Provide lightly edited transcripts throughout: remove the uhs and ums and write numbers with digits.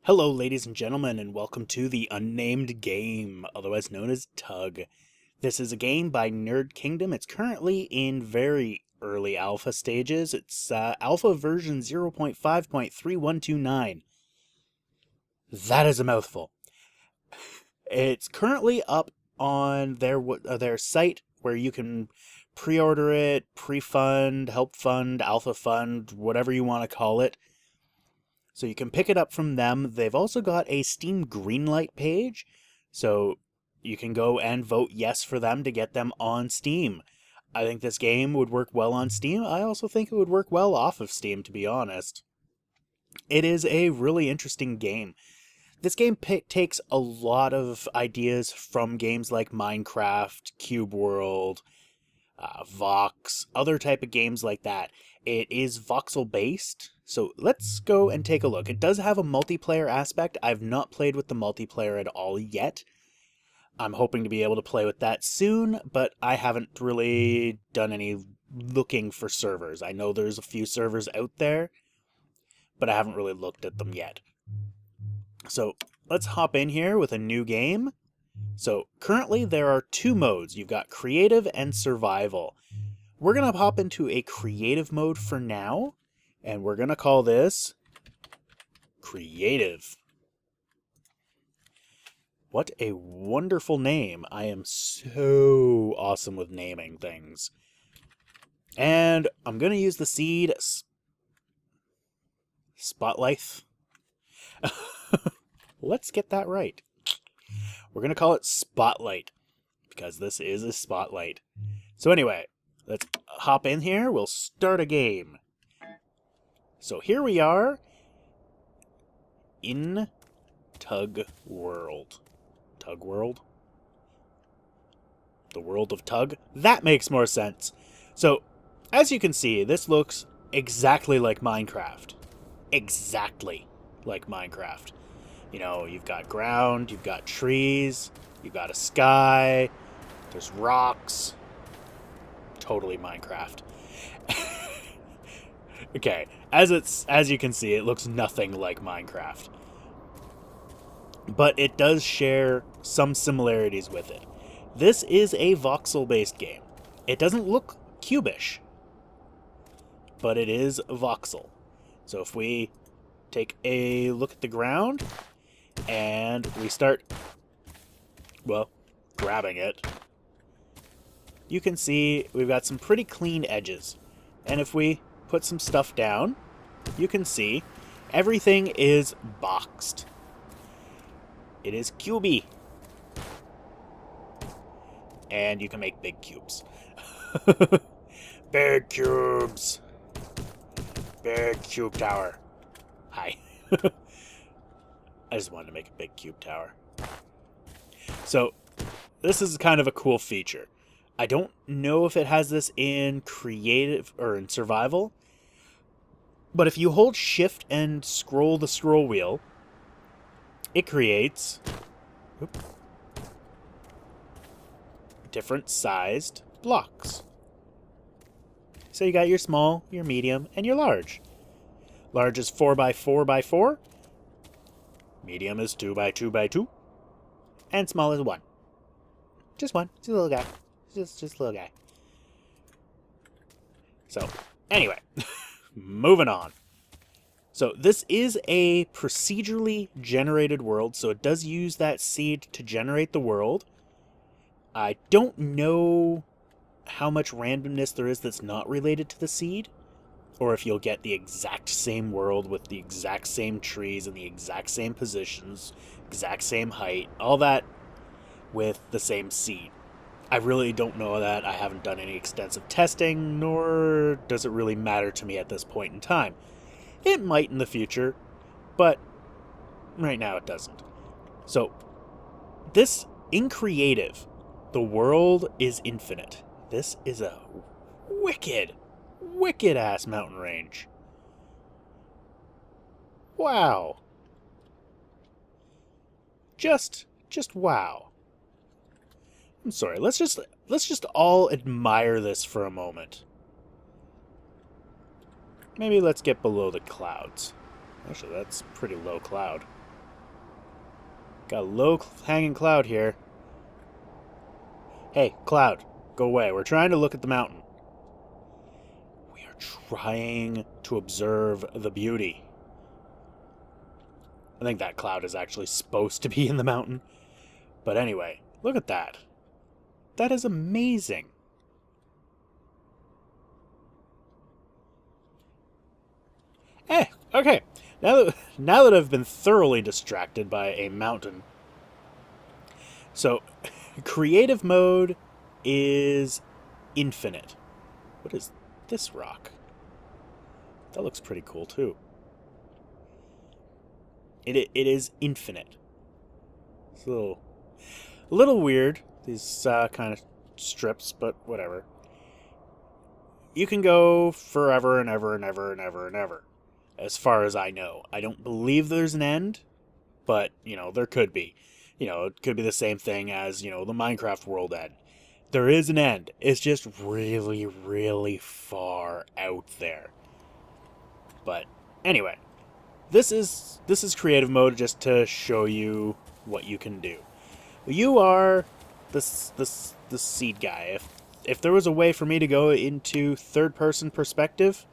Hello, ladies and gentlemen, and welcome to the Unnamed Game, otherwise known as TUG. This is a game by Nerd Kingdom. It's currently in very early alpha stages. It's alpha version 0.5.3129. That is a mouthful. It's currently up on their site where you can pre-order it, pre-fund, help fund, alpha fund, whatever you want to call it. So you can pick it up from them. They've also got a Steam Greenlight page, so you can go and vote yes for them to get them on Steam. I think this game would work well on Steam. I also think it would work well off of Steam, to be honest. It is a really interesting game. This game takes a lot of ideas from games like Minecraft, Cube World, Vox, other type of games like that. It is voxel based, so let's go and take a look. It does have a multiplayer aspect. I've not played with the multiplayer at all yet. I'm hoping to be able to play with that soon, but I haven't really done any looking for servers. I know there's a few servers out there, but I haven't really looked at them yet. So let's hop in here with a new game. So currently there are two modes. You've got creative and survival. We're going to hop into a creative mode for now, and we're going to call this creative. What a wonderful name. I am so awesome with naming things. And I'm going to use the seed Spotlight. Let's get that right. We're going to call it Spotlight, because this is a spotlight. So anyway, let's hop in here. We'll start a game. So here we are in Tug World. Tug World? The world of Tug? That makes more sense. So, as you can see, this looks exactly like Minecraft. Exactly like Minecraft. You know, you've got ground, you've got trees, you've got a sky, there's rocks. Totally Minecraft. Okay, as you can see, it looks nothing like Minecraft. But it does share some similarities with it. This is a voxel-based game. It doesn't look cubish, but it is voxel. So if we take a look at the ground, and we start, well, grabbing it, you can see we've got some pretty clean edges. And if we put some stuff down, you can see everything is boxed. It is cubey. And you can make big cubes. Big cubes. Big cube tower. Hi. I just wanted to make a big cube tower. So, this is kind of a cool feature. I don't know if it has this in creative or in survival, but if you hold shift and scroll the scroll wheel, it creates different sized blocks. So you got your small, your medium, and your large. Large is 4x4x4. Medium is 2x2x2. And small is 1. Just one. Just a little guy. Just a little guy. So, anyway. Moving on. So, this is a procedurally generated world, so it does use that seed to generate the world. I don't know how much randomness there is that's not related to the seed, or if you'll get the exact same world with the exact same trees and the exact same positions, exact same height, all that with the same seed. I really don't know that. I haven't done any extensive testing, nor does it really matter to me at this point in time. It might in the future, but right now it doesn't. So, this, in creative, the world is infinite. This is a wicked ass mountain range. Wow. Just wow. I'm sorry, let's just all admire this for a moment. Maybe let's get below the clouds. Actually, that's pretty low cloud. Got a low hanging cloud here. Hey, cloud, go away. We're trying to look at the mountain. We are trying to observe the beauty. I think that cloud is actually supposed to be in the mountain. But anyway, look at that. That is amazing. Okay. Now that I've been thoroughly distracted by a mountain. So, creative mode is infinite. What is this rock? That looks pretty cool too. It is infinite. It's a little weird, these kind of strips, but whatever. You can go forever and ever and ever and ever and ever, as far as I know. I don't believe there's an end, but, there could be. It could be the same thing as, the Minecraft world end. There is an end. It's just really, really far out there. But anyway, this is creative mode just to show you what you can do. You are the seed guy. If there was a way for me to go into third-person perspective,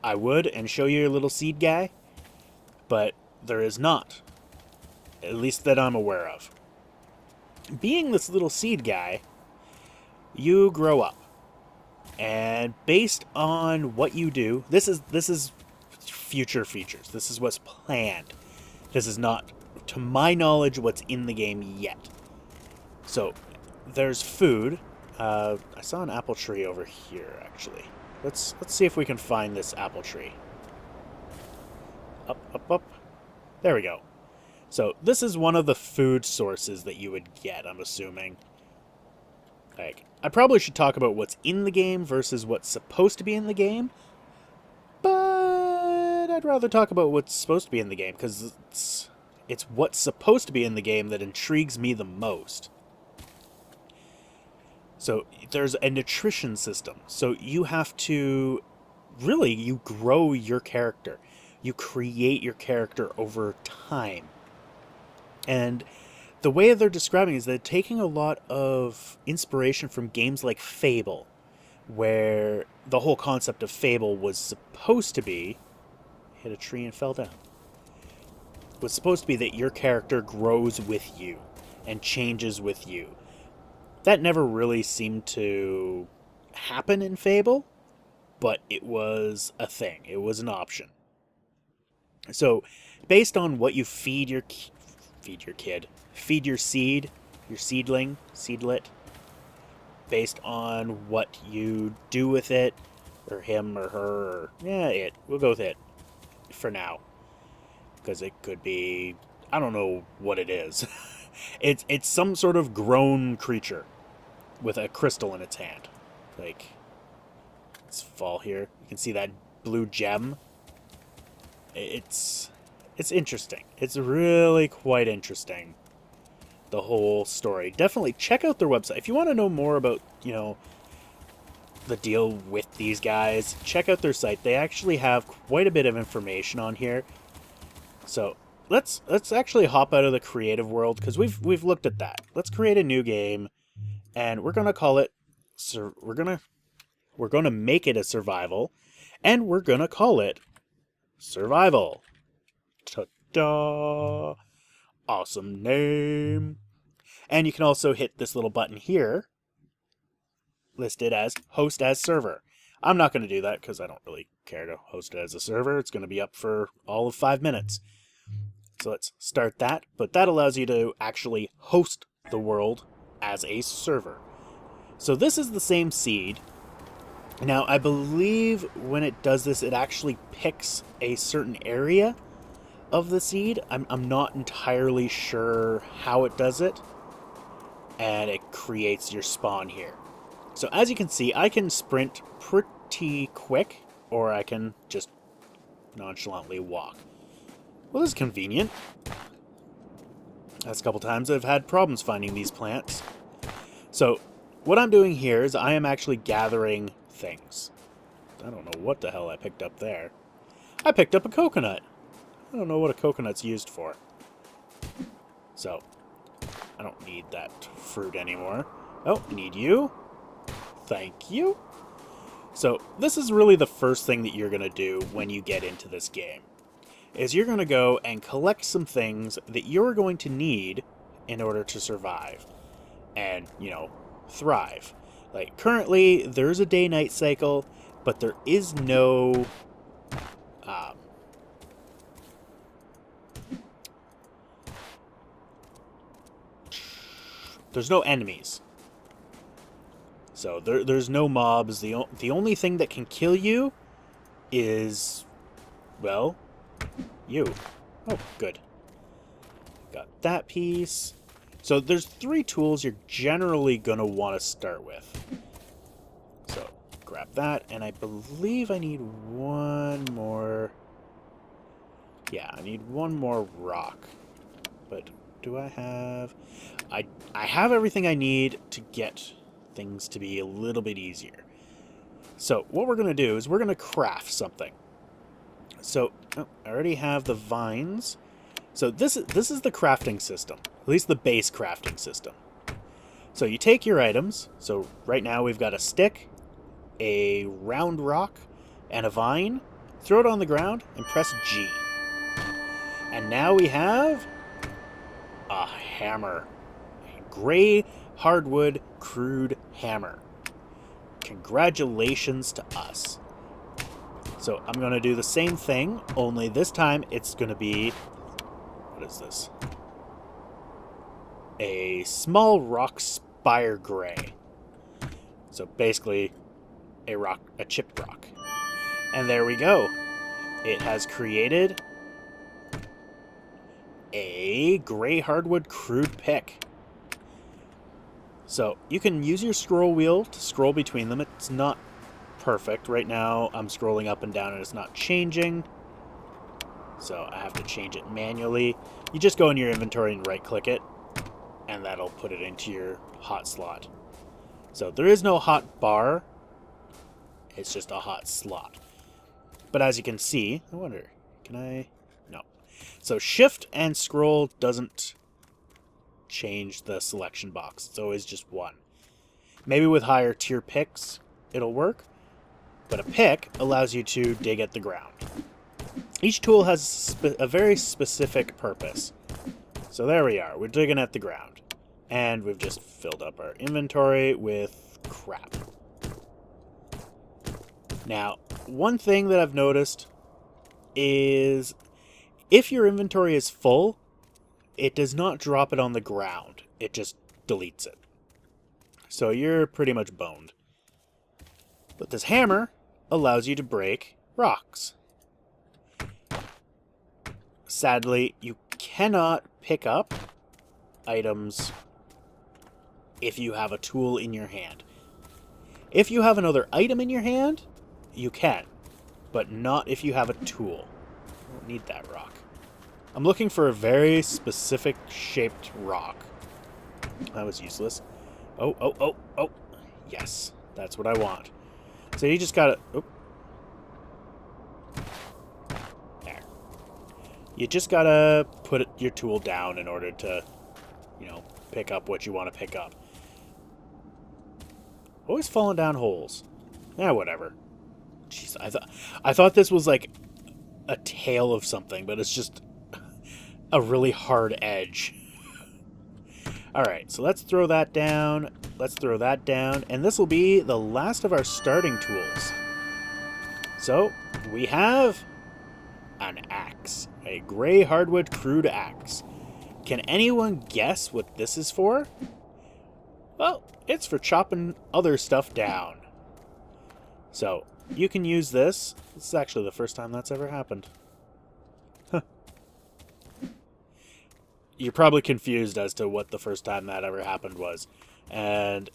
I would and show you your little seed guy, but there is not. At least that I'm aware of. Being this little seed guy, you grow up. And based on what you do, this is future features. This is what's planned. This is not, to my knowledge, what's in the game yet. So, there's food. I saw an apple tree over here, actually. Let's see if we can find this apple tree. Up. There we go. So, this is one of the food sources that you would get, I'm assuming. I probably should talk about what's in the game versus what's supposed to be in the game. But I'd rather talk about what's supposed to be in the game, because it's what's supposed to be in the game that intrigues me the most. So, there's a nutrition system. So, you have to... Really, you grow your character. You create your character over time. And the way they're describing is they're taking a lot of inspiration from games like Fable, where the whole concept of Fable was supposed to be... Hit a tree and fell down. Was supposed to be that your character grows with you and changes with you. That never really seemed to happen in Fable, but it was a thing. It was an option. So, based on what you feed your seed, your seedling, seedlet, based on what you do with it, or him or her, or, it. We'll go with it for now. Because it could be, I don't know what it is. It's some sort of grown creature with a crystal in its hand. Let's fall here. You can see that blue gem. It's interesting. It's really quite interesting, the whole story. Definitely check out their website. If you want to know more about, the deal with these guys, check out their site. They actually have quite a bit of information on here. So, let's actually hop out of the creative world, because we've looked at that. Let's create a new game, and we're going to call it... We're going to make it a survival, and we're going to call it Survival. Ta-da! Awesome name. And you can also hit this little button here, listed as Host as Server. I'm not going to do that because I don't really care to host it as a server. It's going to be up for all of 5 minutes. So let's start that. But that allows you to actually host the world as a server. So this is the same seed. Now, I believe when it does this, it actually picks a certain area of the seed. I'm not entirely sure how it does it. And it creates your spawn here. So as you can see, I can sprint pretty quick, or I can just nonchalantly walk. Well, this is convenient. Last couple times I've had problems finding these plants. So what I'm doing here is I am actually gathering things. I don't know what the hell I picked up there. I picked up a coconut. I don't know what a coconut's used for. So, I don't need that fruit anymore. Oh, I need you. Thank you. So, this is really the first thing that you're going to do when you get into this game. Is you're going to go and collect some things that you're going to need in order to survive. And, thrive. Like, currently, there's a day-night cycle, but there is no... there's no enemies. So there's no mobs. The only thing that can kill you is, well, you. Oh, good. Got that piece. So there's 3 tools you're generally going to want to start with. So grab that, and I believe I need one more. Yeah, I need one more rock. But do I have... I have everything I need to get things to be a little bit easier. So what we're going to do is we're going to craft something. So I already have the vines. So this is the crafting system, at least the base crafting system. So you take your items. So right now we've got a stick, a round rock, and a vine. Throw it on the ground and press G. And now we have a hammer. A gray hardwood crude hammer. Congratulations to us. So I'm going to do the same thing, only this time it's going to be... What is this? A small rock spire gray. So basically a chipped rock. And there we go. It has created a gray hardwood crude pick. So you can use your scroll wheel to scroll between them. It's not perfect. Right now I'm scrolling up and down and it's not changing. So I have to change it manually. You just go in your inventory and right click it, and that'll put it into your hot slot. So there is no hot bar. It's just a hot slot. But as you can see, I wonder, can I? No. So shift and scroll doesn't change the selection box. It's always just one. Maybe with higher tier picks, it'll work. But a pick allows you to dig at the ground. Each tool has a very specific purpose. So there we are. We're digging at the ground. And we've just filled up our inventory with crap. Now, one thing that I've noticed is if your inventory is full, it does not drop it on the ground. It just deletes it. So you're pretty much boned. But this hammer allows you to break rocks. Sadly, you cannot pick up items if you have a tool in your hand. If you have another item in your hand, you can, but not if you have a tool. I don't need that rock. I'm looking for a very specific shaped rock. That was useless. Oh. Yes, that's what I want. So you just gotta... Oh. There. You just gotta put your tool down in order to, pick up what you want to pick up. Always falling down holes. Whatever. Jeez, I thought this was like a tail of something, but it's just a really hard edge. Alright, so let's throw that down. Let's throw that down. And this will be the last of our starting tools. So, we have an axe. A gray hardwood crude axe. Can anyone guess what this is for? Well, it's for chopping other stuff down. So, you can use this. This is actually the first time that's ever happened. Huh. You're probably confused as to what the first time that ever happened was. And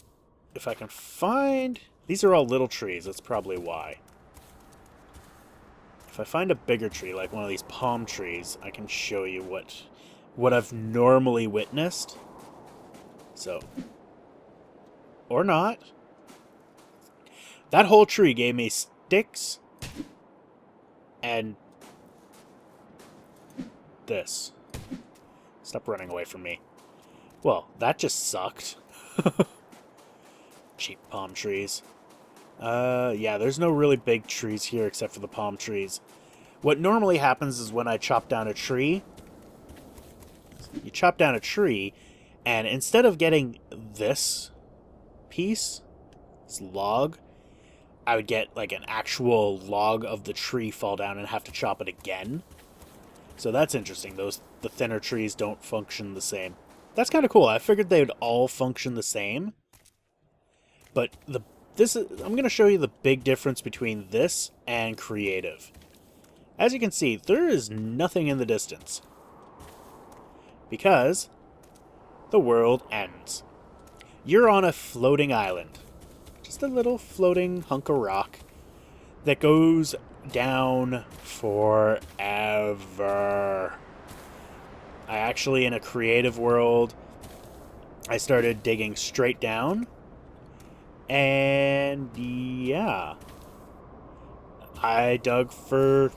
if I can find... These are all little trees. That's probably why. If I find a bigger tree, like one of these palm trees, I can show you what I've normally witnessed. So... Or not. That whole tree gave me sticks and this. Stop running away from me. Well, that just sucked. Cheap palm trees. Yeah, there's no really big trees here except for the palm trees. What normally happens is when I chop down a tree, you chop down a tree, and instead of getting this piece, this log, I would get like an actual log of the tree fall down and have to chop it again. So that's interesting. The thinner trees don't function the same. That's kind of cool. I figured they would all function the same. But I'm going to show you the big difference between this and creative. As you can see, there is nothing in the distance. Because the world ends. You're on a floating island. Just a little floating hunk of rock that goes down forever. I actually, in a creative world, I started digging straight down. And yeah, I dug for,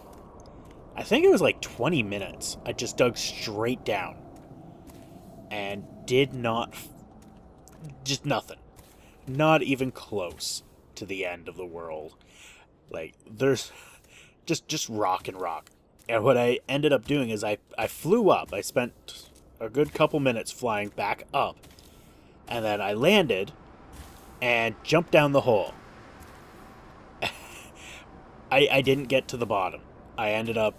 I think it was like 20 minutes. I just dug straight down and did not, just nothing. Not even close to the end of the world. Like, there's just rock and rock. And what I ended up doing is I flew up. I spent a good couple minutes flying back up. And then I landed and jumped down the hole. I didn't get to the bottom. I ended up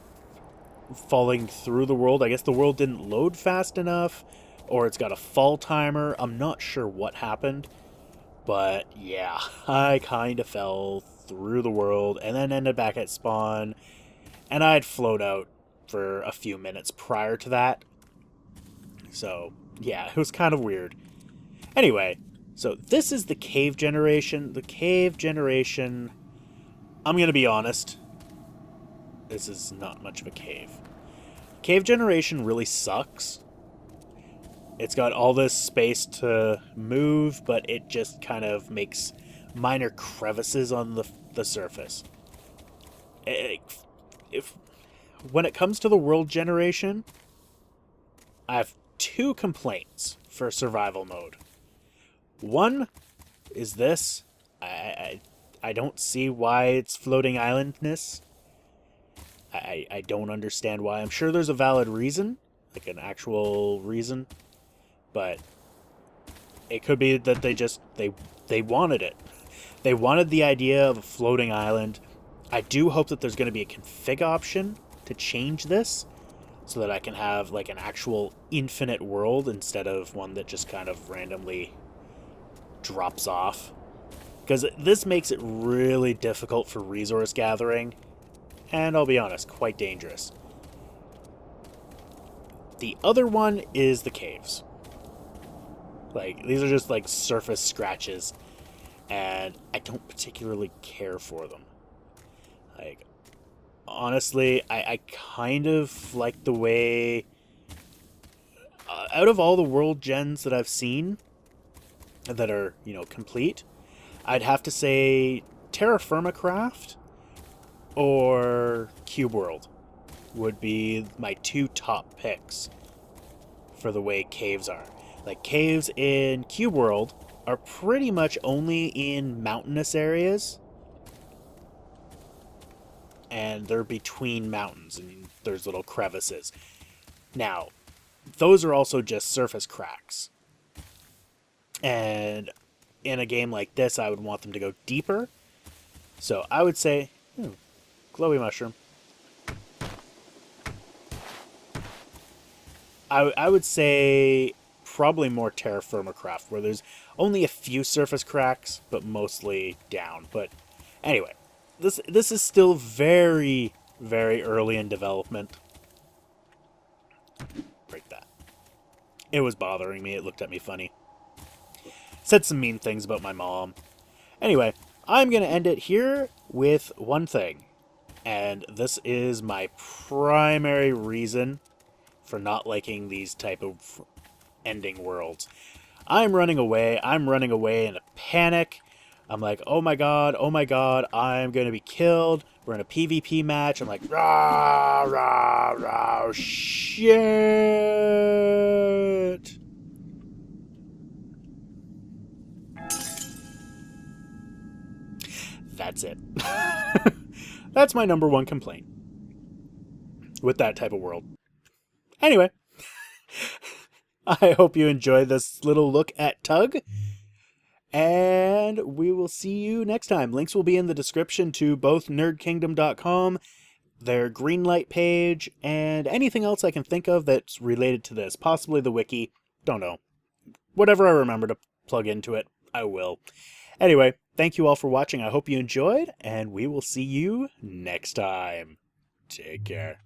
falling through the world. I guess the world didn't load fast enough, or it's got a fall timer. I'm not sure what happened. But yeah, I kind of fell through the world and then ended back at spawn. And I'd float out for a few minutes prior to that. So yeah, it was kind of weird. Anyway, so this is the cave generation. The cave generation, I'm going to be honest, this is not much of a cave. Cave generation really sucks. It's got all this space to move, but it just kind of makes minor crevices on the surface. When it comes to the world generation, I have 2 complaints for survival mode. One is this. I don't see why it's floating islandness. I don't understand why. I'm sure there's a valid reason, like an actual reason. But it could be that they wanted it. They wanted the idea of a floating island. I do hope that there's going to be a config option to change this so that I can have like an actual infinite world instead of one that just kind of randomly drops off. Because this makes it really difficult for resource gathering, and I'll be honest, quite dangerous. The other one is the caves. Like, these are just like surface scratches, and I don't particularly care for them. Like, honestly, I kind of like the way, out of all the world gens that I've seen that are, complete, I'd have to say Terra Firma Craft or Cube World would be my 2 top picks for the way caves are. Like, caves in Cube World are pretty much only in mountainous areas. And they're between mountains, and there's little crevices. Now, those are also just surface cracks. And in a game like this, I would want them to go deeper. So I would say, glowy mushroom. I would say probably more Terra Firma Craft, where there's only a few surface cracks, but mostly down. But anyway, this is still very, very early in development. Break that. It was bothering me. It looked at me funny. Said some mean things about my mom. Anyway, I'm going to end it here with one thing. And this is my primary reason for not liking these type of ending worlds. I'm running away in a panic. I'm like, oh my god, I'm gonna be killed. We're in a PvP match. I'm like, rah, rah, rah, shit. That's it. That's my number one complaint with that type of world. Anyway, I hope you enjoyed this little look at TUG, and we will see you next time. Links will be in the description to both nerdkingdom.com, their Greenlight page, and anything else I can think of that's related to this. Possibly the wiki. Don't know. Whatever I remember to plug into it, I will. Anyway, thank you all for watching. I hope you enjoyed, and we will see you next time. Take care.